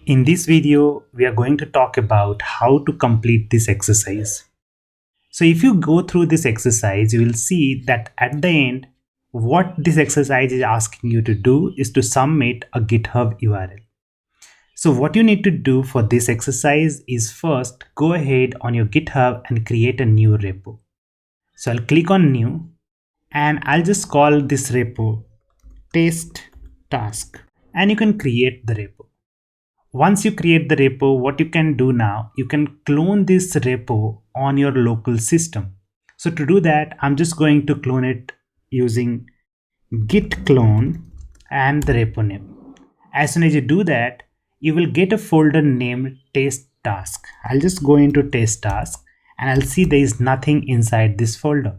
In this video, we are going to talk about how to complete this exercise. So if you go through this exercise, you will see that at the end, what this exercise is asking you to do is to submit a GitHub URL. So what you need to do for this exercise is first go ahead on your GitHub and create a new repo. So I'll click on new and I'll just call this repo test task and you can create the repo. Once you create the repo, what you can do now, you can clone this repo on your local system. So to do that, I'm just going to clone it using git clone and the repo name. As soon as you do that, you will get a folder named test task. I'll just go into test task and I'll see there is nothing inside this folder.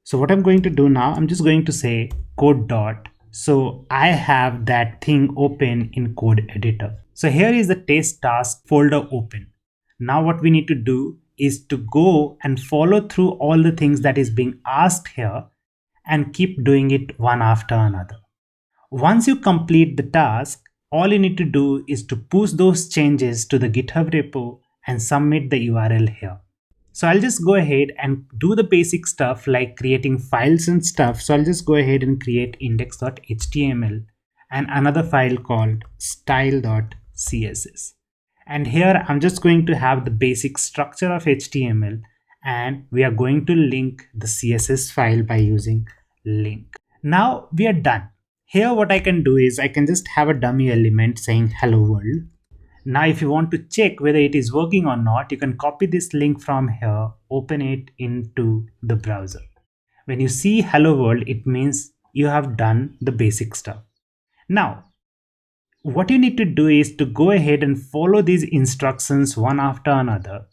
So what I'm going to do now, I'm just going to say code dot. So I have that thing open in code editor. So here is the test task folder open. Now what we need to do is to go and follow through all the things that is being asked here and keep doing it one after another. Once you complete the task, all you need to do is to push those changes to the GitHub repo and submit the URL here. So I'll just go ahead and do the basic stuff like creating files and stuff. So I'll just go ahead and create index.html and another file called style.css. And here I'm just going to have the basic structure of HTML and we are going to link the CSS file by using link. Now we are done. Here what I can do is I can just have a dummy element saying hello world. Now if you want to check whether it is working or not, you can copy this link from here, open it into the browser. When you see hello world, it means you have done the basic stuff. Now, what you need to do is to go ahead and follow these instructions one after another.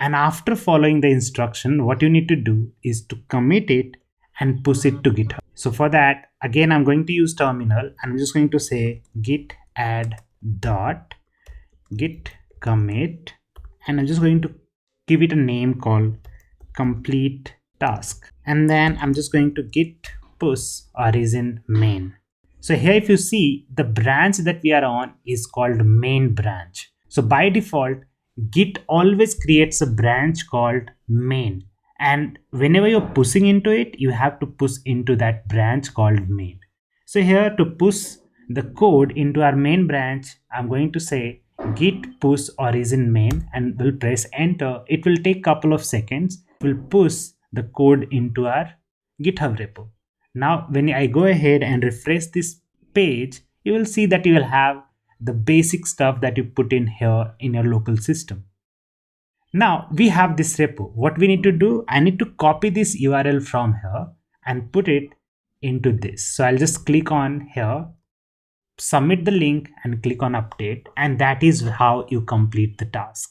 And after following the instruction, what you need to do is to commit it and push it to GitHub. So for that, again, I'm going to use terminal and I'm just going to say git add dot git commit and I'm just going to give it a name called complete task and then I'm just going to git push origin main. So here if you see the branch that we are on is called main branch. So by default git always creates a branch called main and whenever you're pushing into it you have to push into that branch called main. So here to push the code into our main branch I'm going to say git push origin main and we'll press enter. It will take a couple of seconds. We'll push the code into our GitHub repo. Now when I go ahead and refresh this page, you will see that you will have the basic stuff that you put in here in your local system. Now we have this repo. What we need to do, I need to copy this URL from here and put it into this. So I'll just click on here, submit the link and click on update, and that is how you complete the task.